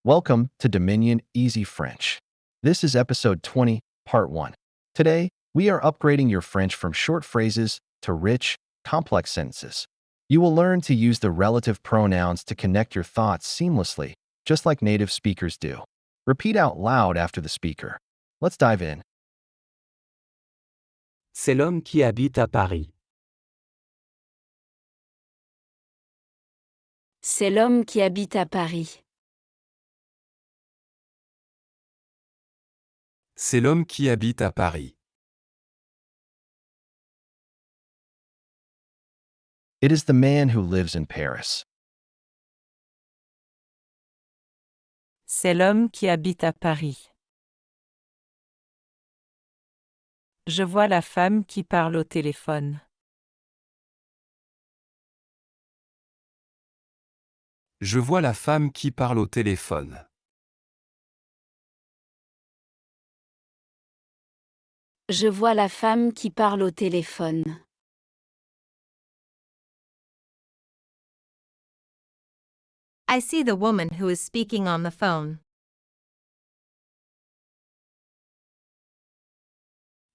Welcome to Dominion Easy French. This is episode 20, part 1. Today, we are upgrading your French from short phrases to rich, complex sentences. You will learn to use the relative pronouns to connect your thoughts seamlessly, just like native speakers do. Repeat out loud after the speaker. Let's dive in. C'est l'homme qui habite à Paris. C'est l'homme qui habite à Paris. C'est l'homme qui habite à Paris. It is the man who lives in Paris. C'est l'homme qui habite à Paris. Je vois la femme qui parle au téléphone. Je vois la femme qui parle au téléphone. Je vois la femme qui parle au téléphone. I see the woman who is speaking on the phone.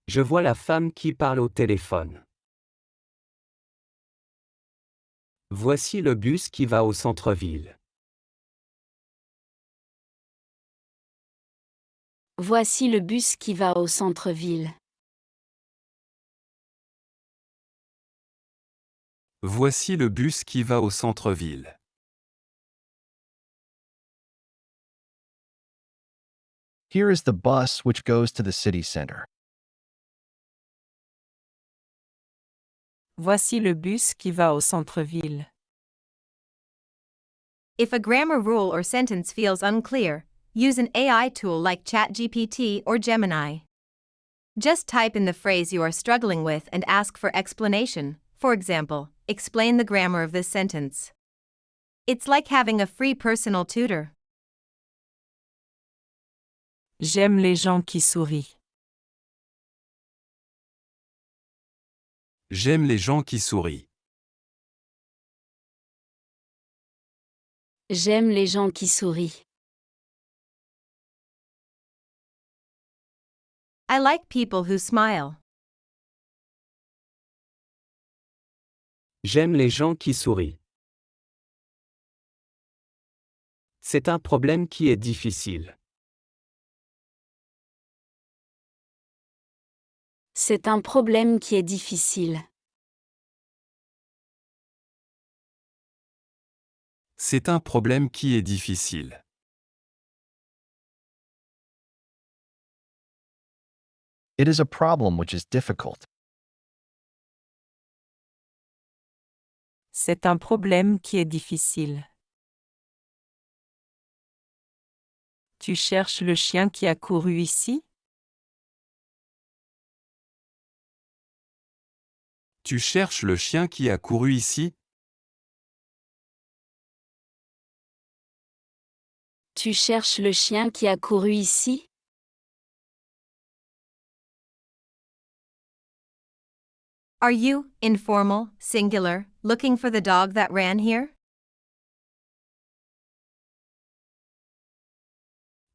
Je vois la femme qui parle au téléphone. Voici le bus qui va au centre-ville. Voici le bus qui va au centre-ville. Voici le bus qui va au centre-ville. Here is the bus which goes to the city center. Voici le bus qui va au centre-ville. If a grammar rule or sentence feels unclear, use an AI tool like ChatGPT or Gemini. Just type in the phrase you are struggling with and ask for explanation. For example, explain the grammar of this sentence. It's like having a free personal tutor. J'aime les gens qui sourient. J'aime les gens qui sourient. J'aime les gens qui sourient. I like people who smile. J'aime les gens qui sourient. C'est un problème qui est difficile. C'est un problème qui est difficile. C'est un problème qui est difficile. It is a problem which is difficult. C'est un problème qui est difficile. Tu cherches le chien qui a couru ici? Tu cherches le chien qui a couru ici? Tu cherches le chien qui a couru ici? Are you, informal, singular, looking for the dog that ran here?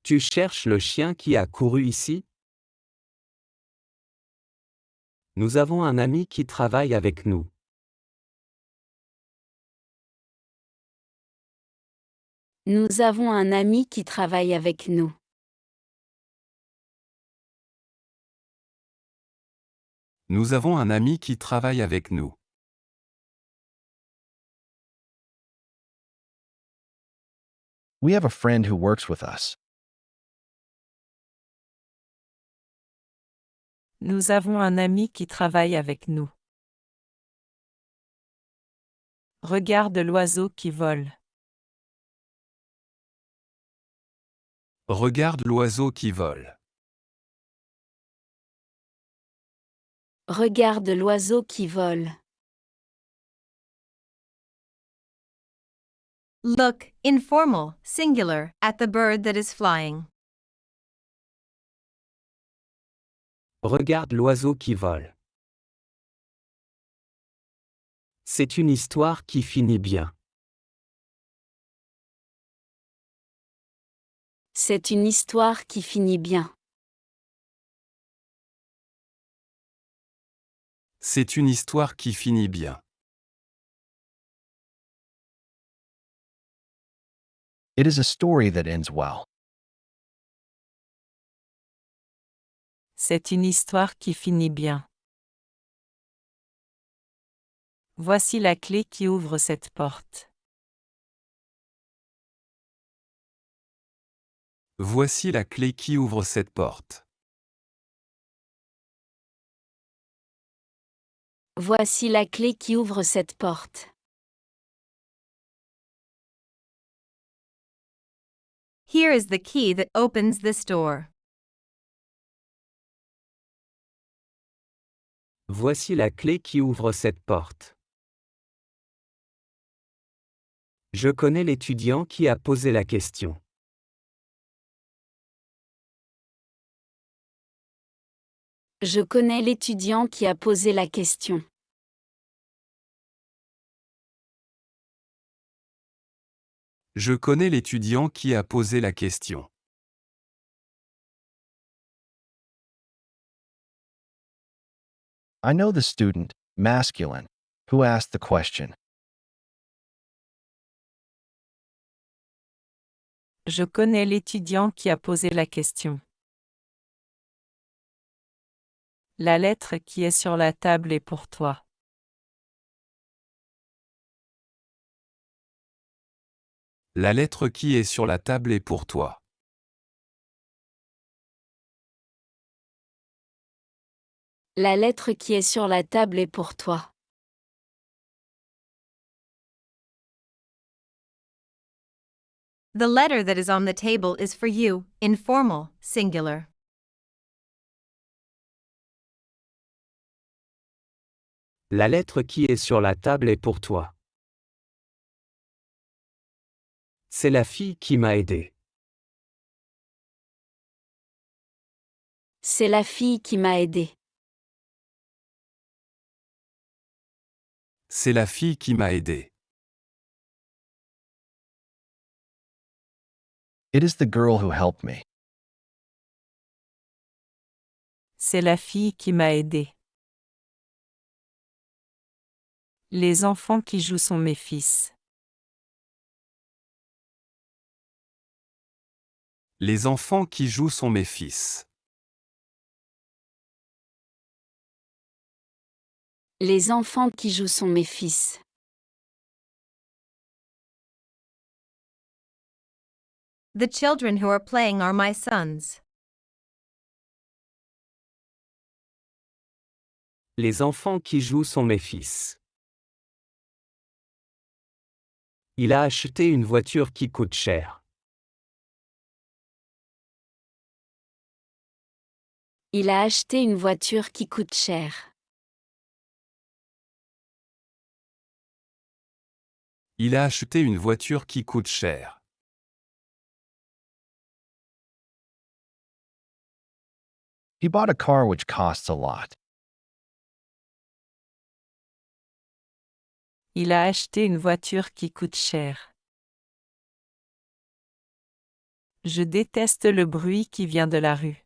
Tu cherches le chien qui a couru ici? Nous avons un ami qui travaille avec nous. Nous avons un ami qui travaille avec nous. Nous avons un ami qui travaille avec nous. We have a friend who works with us. Nous avons un ami qui travaille avec nous. Regarde l'oiseau qui vole. Regarde l'oiseau qui vole. Regarde l'oiseau qui vole. Look, informal, singular, at the bird that is flying. Regarde l'oiseau qui vole. C'est une histoire qui finit bien. C'est une histoire qui finit bien. C'est une histoire qui finit bien. It is a story that ends well. C'est une histoire qui finit bien. Voici la clé qui ouvre cette porte. Voici la clé qui ouvre cette porte. Voici la clé qui ouvre cette porte. Here is the key that opens this door. Voici la clé qui ouvre cette porte. Je connais l'étudiant qui a posé la question. Je connais l'étudiant qui a posé la question. Je connais l'étudiant qui a posé la question. I know the student, masculine, who asked the question. Je connais l'étudiant qui a posé la question. La lettre qui est sur la table est pour toi. La lettre qui est sur la table est pour toi. La lettre qui est sur la table est pour toi. The letter that is on the table is for you, informal, singular. La lettre qui est sur la table est pour toi. C'est la fille qui m'a aidé. C'est la fille qui m'a aidé. C'est la fille qui m'a aidé. It is the girl who helped me. C'est la fille qui m'a aidé. Les enfants qui jouent sont mes fils. Les enfants qui jouent sont mes fils. Les enfants qui jouent sont mes fils. The children who are playing are my sons. Les enfants qui jouent sont mes fils. Il a acheté une voiture qui coûte cher. Il a acheté une voiture qui coûte cher. Il a acheté une voiture qui coûte cher. He bought a car which costs a lot. Il a acheté une voiture qui coûte cher. Je déteste le bruit qui vient de la rue.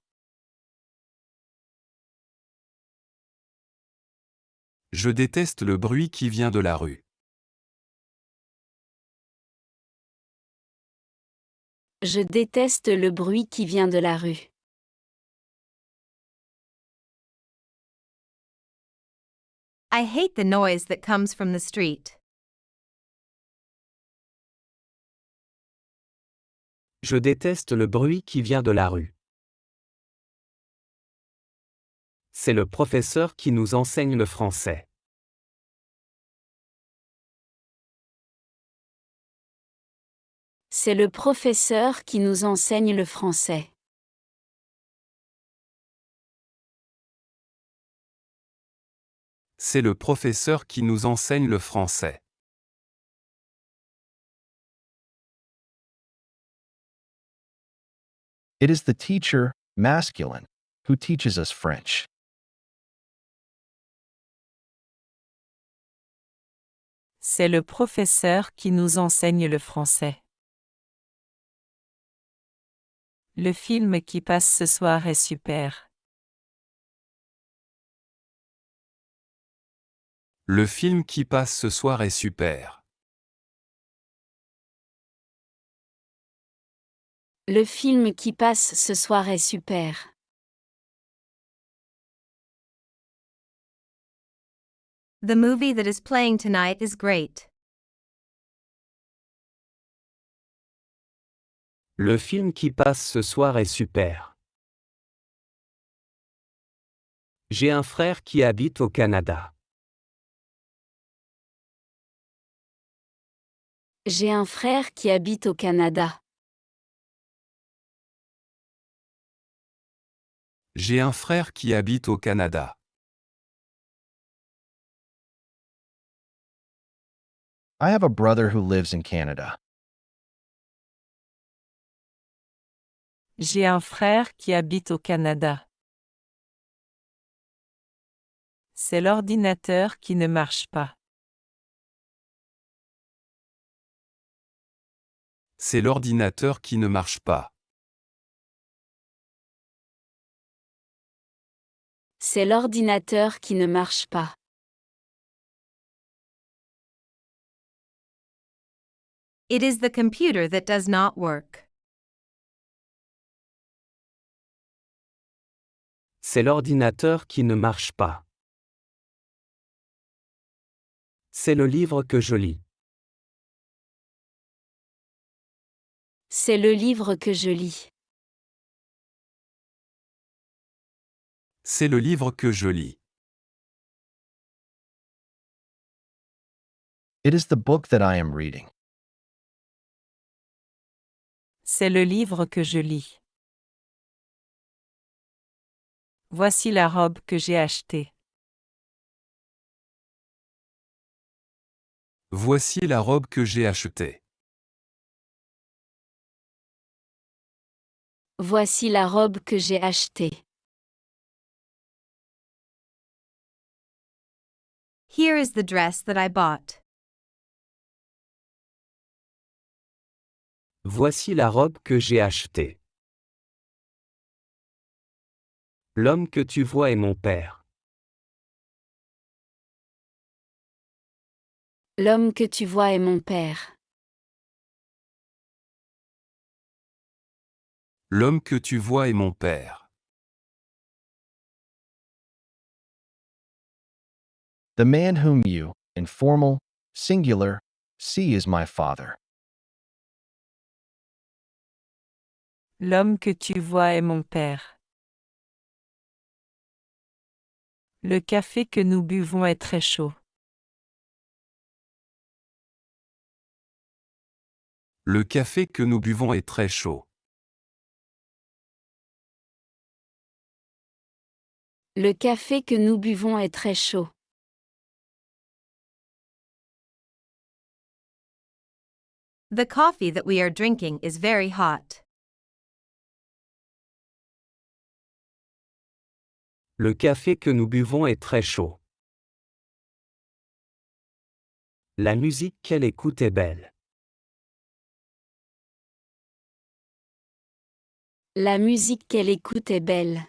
Je déteste le bruit qui vient de la rue. Je déteste le bruit qui vient de la rue. I hate the noise that comes from the street. Je déteste le bruit qui vient de la rue. C'est le professeur qui nous enseigne le français. C'est le professeur qui nous enseigne le français. C'est le professeur qui nous enseigne le français. It is the teacher, masculine, who teaches us French. C'est le professeur qui nous enseigne le français. Le film qui passe ce soir est super. Le film qui passe ce soir est super. Le film qui passe ce soir est super. The movie that is playing tonight is great. Le film qui passe ce soir est super. J'ai un frère qui habite au Canada. J'ai un frère qui habite au Canada. J'ai un frère qui habite au Canada. I have a brother who lives in Canada. J'ai un frère qui habite au Canada. C'est l'ordinateur qui ne marche pas. C'est l'ordinateur qui ne marche pas. C'est l'ordinateur qui ne marche pas. It is the computer that does not work. C'est l'ordinateur qui ne marche pas. C'est le livre que je lis. C'est le livre que je lis. C'est le livre que je lis. It is the book that I am reading. C'est le livre que je lis. Voici la robe que j'ai achetée. Voici la robe que j'ai achetée. Voici la robe que j'ai achetée. Here is the dress that I bought. Voici la robe que j'ai achetée. L'homme que tu vois est mon père. L'homme que tu vois est mon père. L'homme que tu vois est mon père. The man whom you, informal, singular, see is my father. L'homme que tu vois est mon père. Le café que nous buvons est très chaud. Le café que nous buvons est très chaud. Le café que nous buvons est très chaud. The coffee that we are drinking is very hot. Le café que nous buvons est très chaud. La musique qu'elle écoute est belle. La musique qu'elle écoute est belle.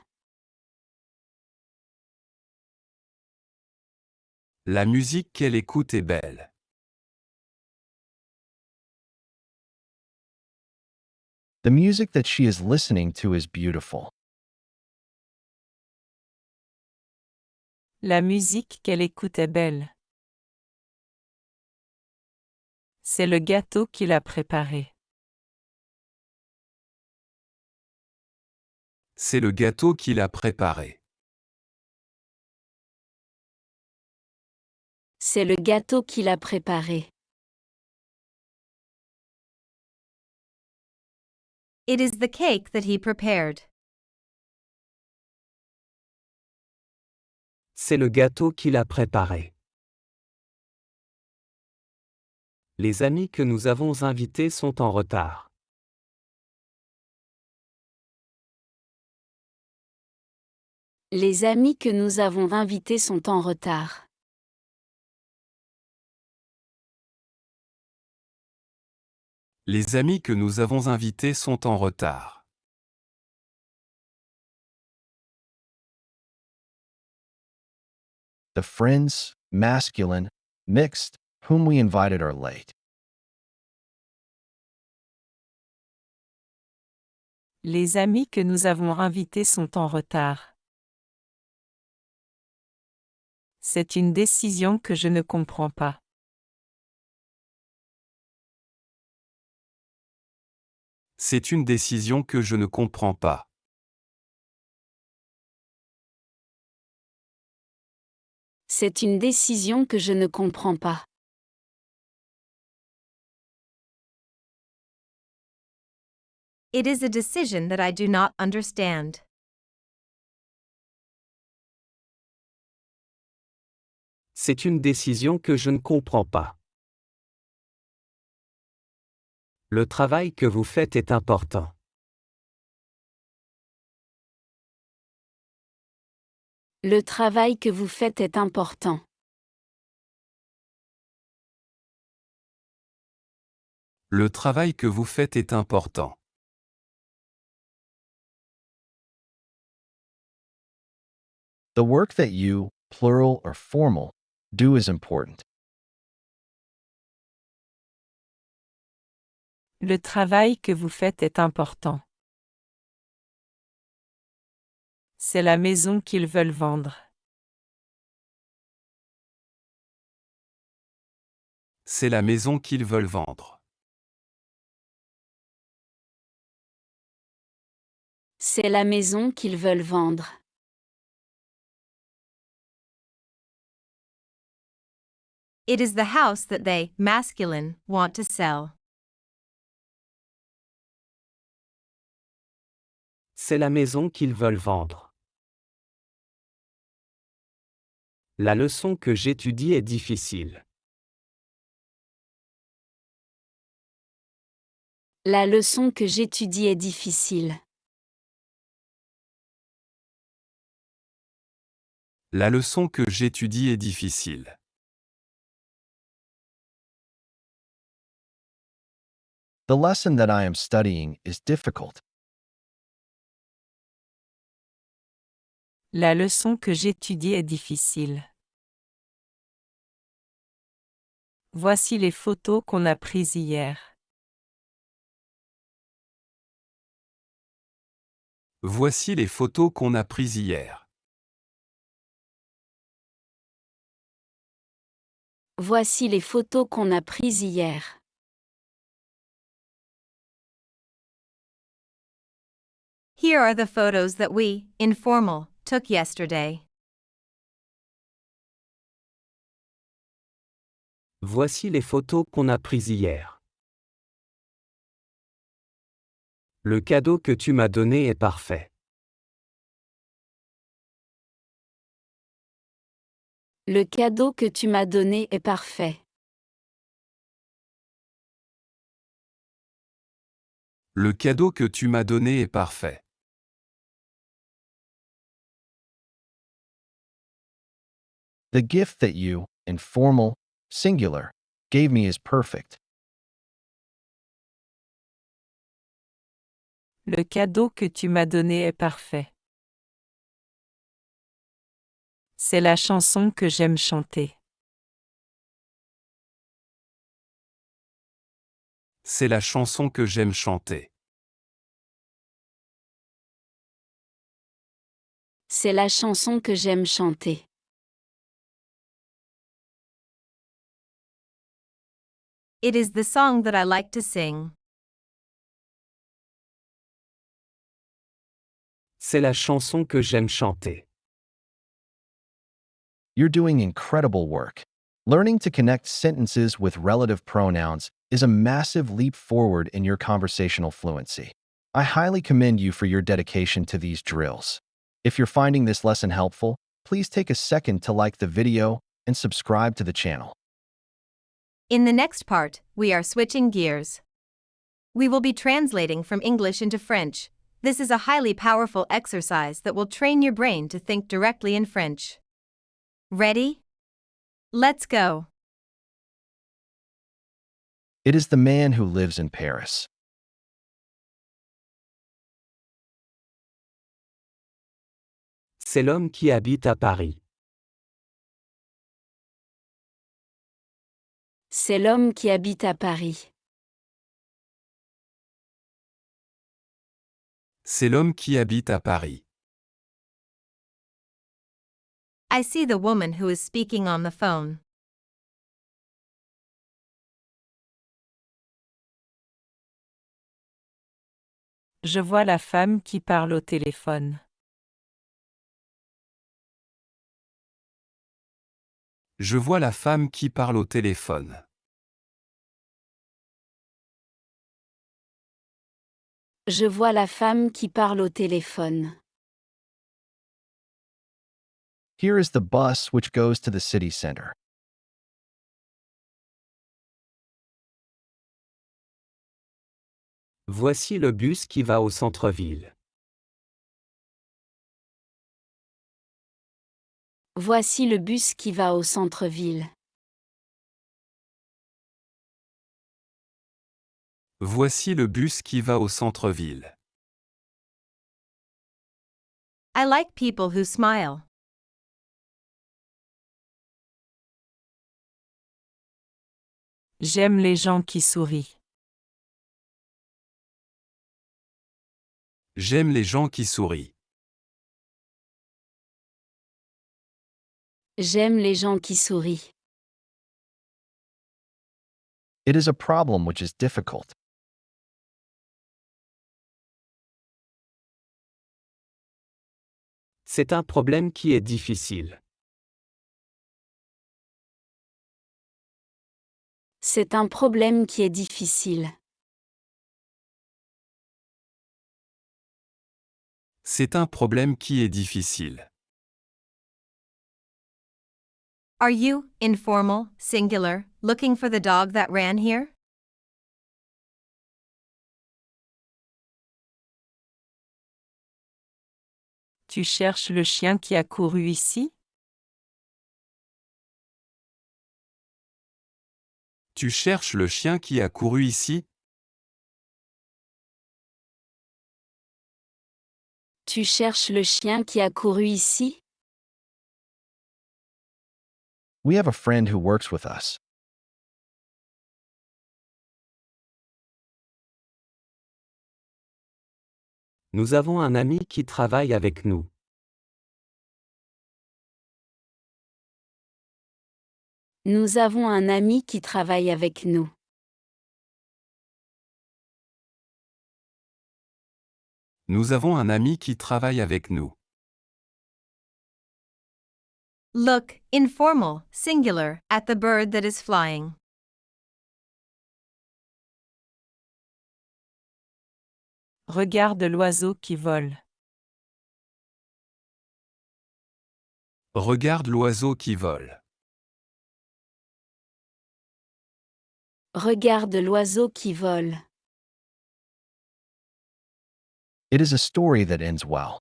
La musique qu'elle écoute est belle. The music that she is listening to is beautiful. La musique qu'elle écoute est belle. C'est le gâteau qu'il a préparé. C'est le gâteau qu'il a préparé. C'est le gâteau qu'il a préparé. It is the cake that he prepared. C'est le gâteau qu'il a préparé. Les amis que nous avons invités sont en retard. Les amis que nous avons invités sont en retard. Les amis que nous avons invités sont en retard. The friends, masculine, mixed, whom we invited are late. Les amis que nous avons invités sont en retard. C'est une décision que je ne comprends pas. C'est une décision que je ne comprends pas. C'est une décision que je ne comprends pas. It is a decision that I do not understand. C'est une décision que je ne comprends pas. Le travail que vous faites est important. Le travail que vous faites est important. Le travail que vous faites est important. The work that you, plural or formal, do is important. Le travail que vous faites est important. C'est la maison qu'ils veulent vendre. C'est la maison qu'ils veulent vendre. C'est la maison qu'ils veulent vendre. It is the house that they, masculine, want to sell. C'est la maison qu'ils veulent vendre. La leçon que j'étudie est difficile. La leçon que j'étudie est difficile. La leçon que j'étudie est difficile. The lesson that I am studying is difficult. La leçon que j'étudie est difficile. Voici les photos qu'on a prises hier. Voici les photos qu'on a prises hier. Voici les photos qu'on a prises hier. Here are the photos that we, informal, took yesterday. Voici les photos qu'on a prises hier. Le cadeau que tu m'as donné est parfait. Le cadeau que tu m'as donné est parfait. Le cadeau que tu m'as donné est parfait. The gift that you, informal, singular, gave me is perfect. Le cadeau que tu m'as donné est parfait. C'est la chanson que j'aime chanter. C'est la chanson que j'aime chanter. C'est la chanson que j'aime chanter. It is the song that I like to sing. C'est la chanson que j'aime chanter. You're doing incredible work. Learning to connect sentences with relative pronouns is a massive leap forward in your conversational fluency. I highly commend you for your dedication to these drills. If you're finding this lesson helpful, please take a second to like the video and subscribe to the channel. In the next part, we are switching gears. We will be translating from English into French. This is a highly powerful exercise that will train your brain to think directly in French. Ready? Let's go. It is the man who lives in Paris. C'est l'homme qui habite à Paris. C'est l'homme qui habite à Paris. C'est l'homme qui habite à Paris. I see the woman who is speaking on the phone. Je vois la femme qui parle au téléphone. Je vois la femme qui parle au téléphone. Je vois la femme qui parle au téléphone. Here is the bus which goes to the city center. Voici le bus qui va au centre-ville. Voici le bus qui va au centre-ville. Voici le bus qui va au centre-ville. I like people who smile. J'aime les gens qui sourient. J'aime les gens qui sourient. J'aime les gens qui sourient. It is a problem which is difficult. C'est un problème qui est difficile. C'est un problème qui est difficile. C'est un problème qui est difficile. Are you, informal, singular, looking for the dog that ran here? Tu cherches le chien qui a couru ici? Tu cherches le chien qui a couru ici? Tu cherches le chien qui a couru ici? We have a friend who works with us. Nous avons un ami qui travaille avec nous. Nous avons un ami qui travaille avec nous. Nous avons un ami qui travaille avec nous. Look, informal, singular, at the bird that is flying. Regarde l'oiseau qui vole. Regarde l'oiseau qui vole. Regarde l'oiseau qui vole. It is a story that ends well.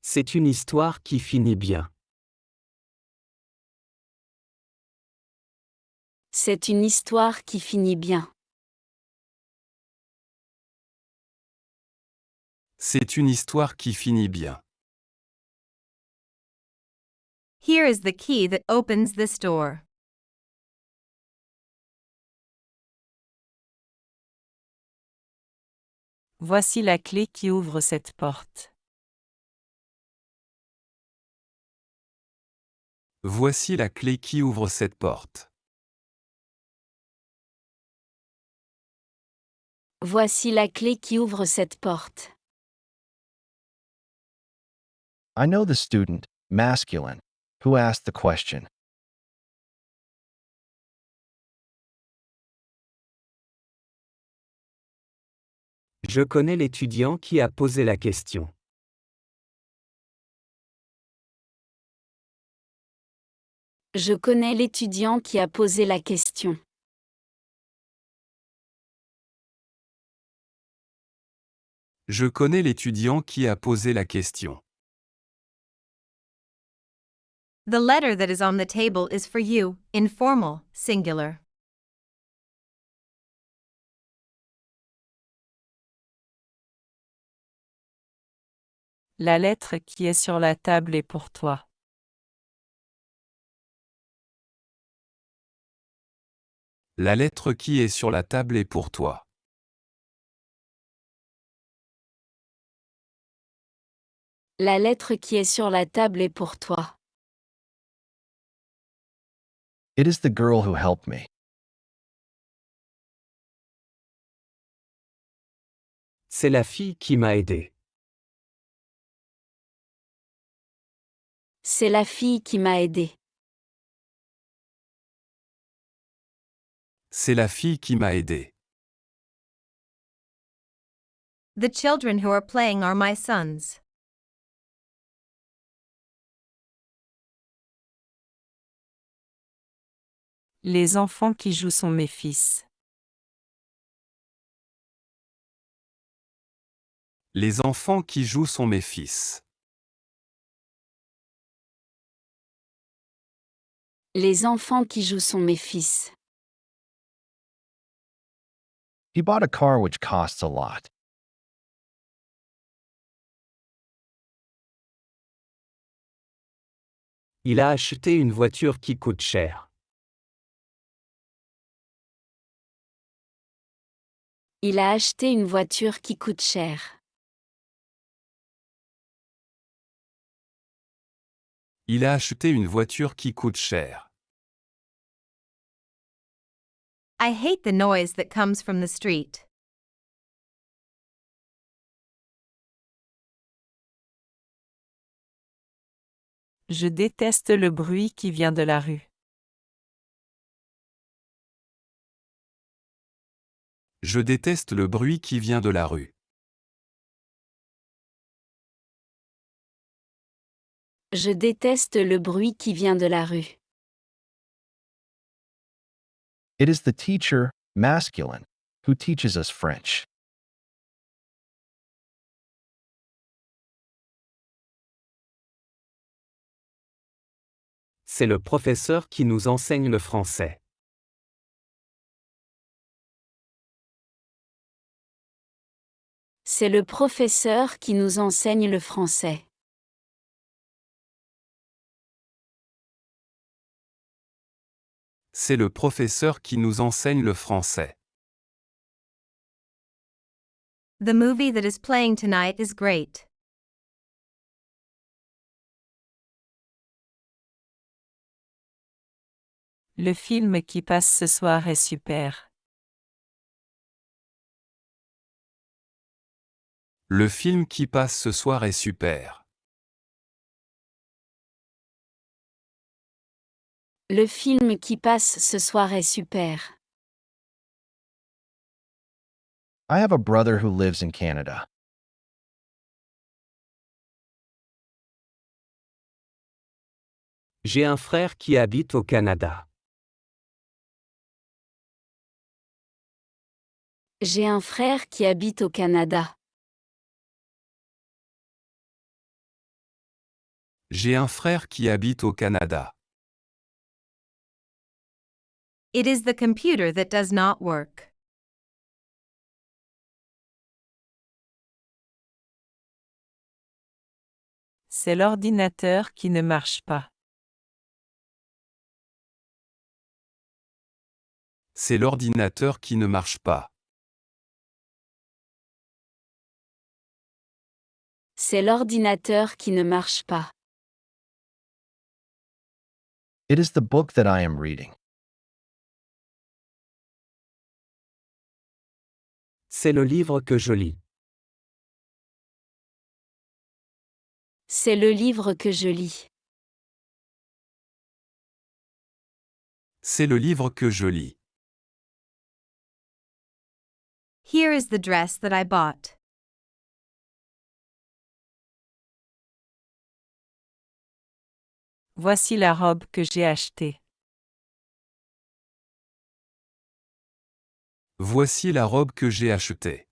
C'est une histoire qui finit bien. C'est une histoire qui finit bien. C'est une histoire qui finit bien. Here is the key that opens this door. Voici la clé qui ouvre cette porte. Voici la clé qui ouvre cette porte. Voici la clé qui ouvre cette porte. I know the student, masculine, who asked the question. Je connais l'étudiant qui a posé la question. Je connais l'étudiant qui a posé la question. Je connais l'étudiant qui a posé la question. The letter that is on the table is for you, informal, singular. La lettre qui est sur la table est pour toi. La lettre qui est sur la table est pour toi. La lettre qui est sur la table est pour toi. It is the girl who helped me. C'est la fille qui m'a aidé. C'est la fille qui m'a aidé. C'est la fille qui m'a aidé. The children who are playing are my sons. Les enfants qui jouent sont mes fils. Les enfants qui jouent sont mes fils. Les enfants qui jouent sont mes fils. He bought a car which costs a lot. Il a acheté une voiture qui coûte cher. Il a acheté une voiture qui coûte cher. Il a acheté une voiture qui coûte cher. I hate the noise that comes from the street. Je déteste le bruit qui vient de la rue. Je déteste le bruit qui vient de la rue. Je déteste le bruit qui vient de la rue. It is the teacher, masculine, who teaches us French. C'est le professeur qui nous enseigne le français. C'est le professeur qui nous enseigne le français. C'est le professeur qui nous enseigne le français. The movie that is playing tonight is great. Le film qui passe ce soir est super. Le film qui passe ce soir est super. Le film qui passe ce soir est super. I have a brother who lives in Canada. J'ai un frère qui habite au Canada. J'ai un frère qui habite au Canada. J'ai un frère qui habite au Canada. It is the computer that does not work. C'est l'ordinateur qui ne marche pas. C'est l'ordinateur qui ne marche pas. C'est l'ordinateur qui ne marche pas. It is the book that I am reading. C'est le livre que je lis. C'est le livre que je lis. C'est le livre que je lis. Here is the dress that I bought. Voici la robe que j'ai achetée. Voici la robe que j'ai achetée.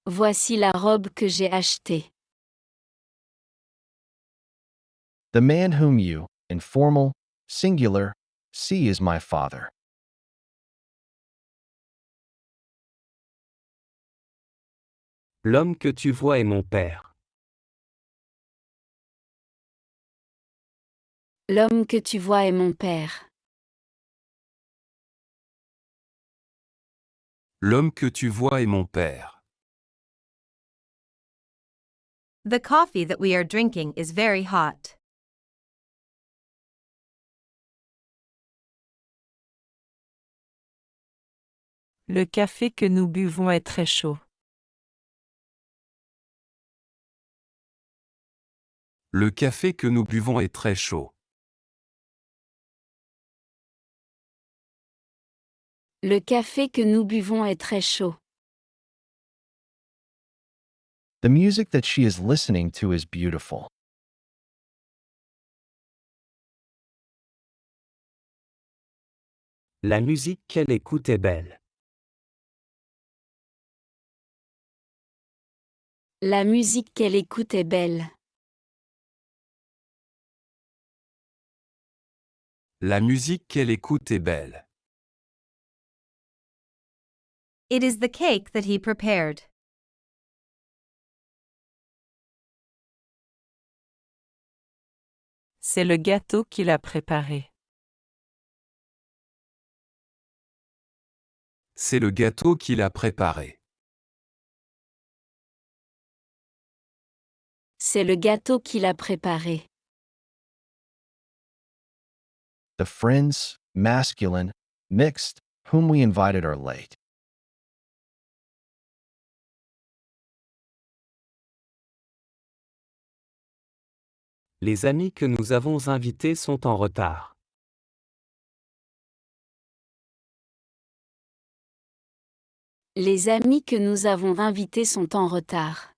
Voici la robe que j'ai achetée. The man whom you, informal, singular, see is my father. L'homme que tu vois est mon père. L'homme que tu vois est mon père. L'homme que tu vois est mon père. The coffee that we are drinking is very hot. Le café que nous buvons est très chaud. Le café que nous buvons est très chaud. Le café que nous buvons est très chaud. The music that she is listening to is beautiful. La musique qu'elle écoute est belle. La musique qu'elle écoute est belle. La musique qu'elle écoute est belle. It is the cake that he prepared. C'est le gâteau qu'il a préparé. C'est le gâteau qu'il a préparé. C'est le gâteau qu'il a préparé. The friends, masculine, mixed, whom we invited are late. Les amis que nous avons invités sont en retard. Les amis que nous avons invités sont en retard.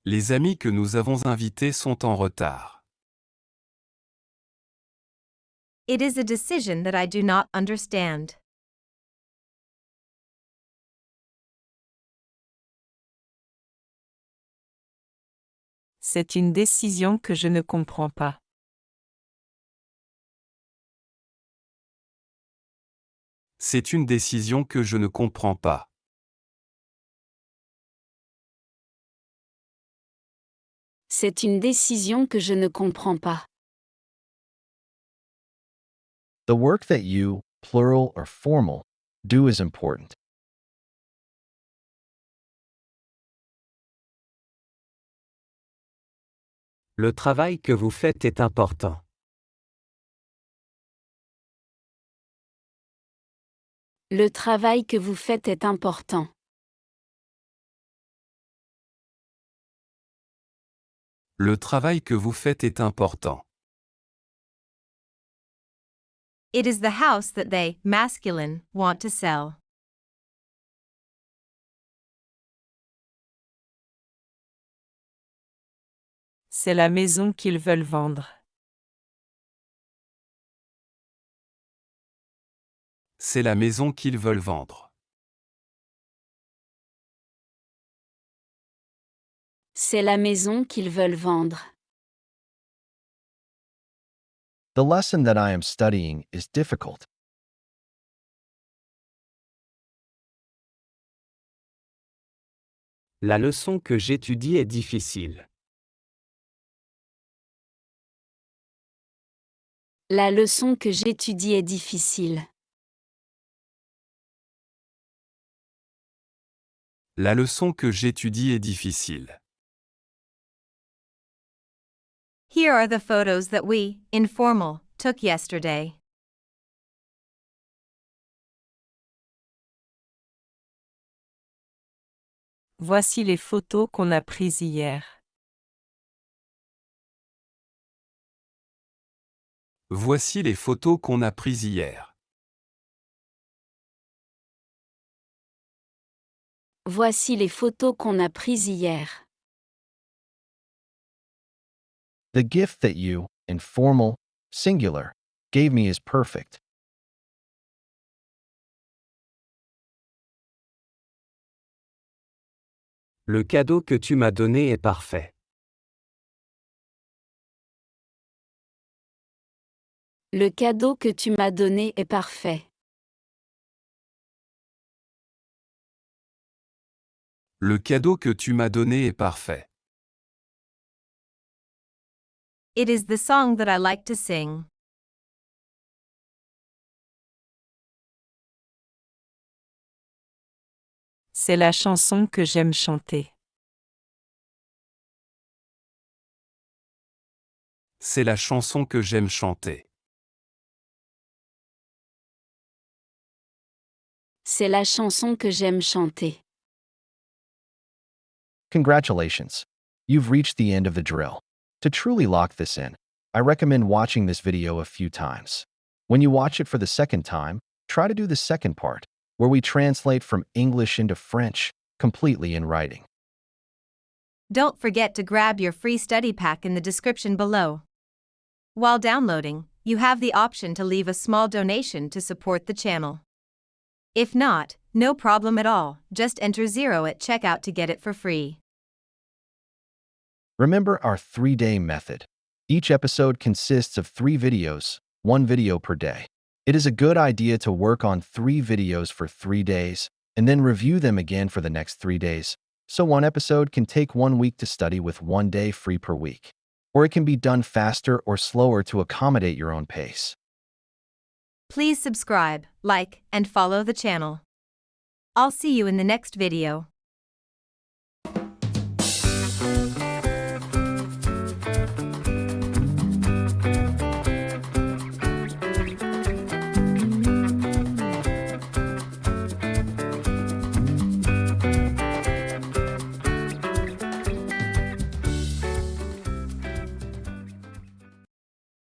Les amis que nous avons invités sont en retard. It is a decision that I do not understand. C'est une décision que je ne comprends pas. C'est une décision que je ne comprends pas. C'est une décision que je ne comprends pas. The work that you, plural or formal, do is important. Le travail que vous faites est important. Le travail que vous faites est important. Le travail que vous faites est important. It is the house that they, masculine, want to sell. C'est la maison qu'ils veulent vendre. C'est la maison qu'ils veulent vendre. C'est la maison qu'ils veulent vendre. The lesson that I am studying is difficult. La leçon que j'étudie est difficile. La leçon que j'étudie est difficile. La leçon que j'étudie est difficile. Here are the photos that we, informal, took yesterday. Voici les photos qu'on a prises hier. Voici les photos qu'on a prises hier. Voici les photos qu'on a prises hier. The gift that you, informal, singular, gave me is perfect. Le cadeau que tu m'as donné est parfait. Le cadeau que tu m'as donné est parfait. Le cadeau que tu m'as donné est parfait. It is the song that I like to sing. C'est la chanson que j'aime chanter. C'est la chanson que j'aime chanter. C'est la chanson que j'aime chanter. Congratulations! You've reached the end of the drill. To truly lock this in, I recommend watching this video a few times. When you watch it for the second time, try to do the second part, where we translate from English into French, completely in writing. Don't forget to grab your free study pack in the description below. While downloading, you have the option to leave a small donation to support the channel. If not, no problem at all, just enter 0 at checkout to get it for free. Remember our 3-day method. Each episode consists of 3 videos, 1 video per day. It is a good idea to work on 3 videos for 3 days, and then review them again for the next 3 days, so one episode can take 1 week to study with 1 day free per week. Or it can be done faster or slower to accommodate your own pace. Please subscribe, like, and follow the channel. I'll see you in the next video.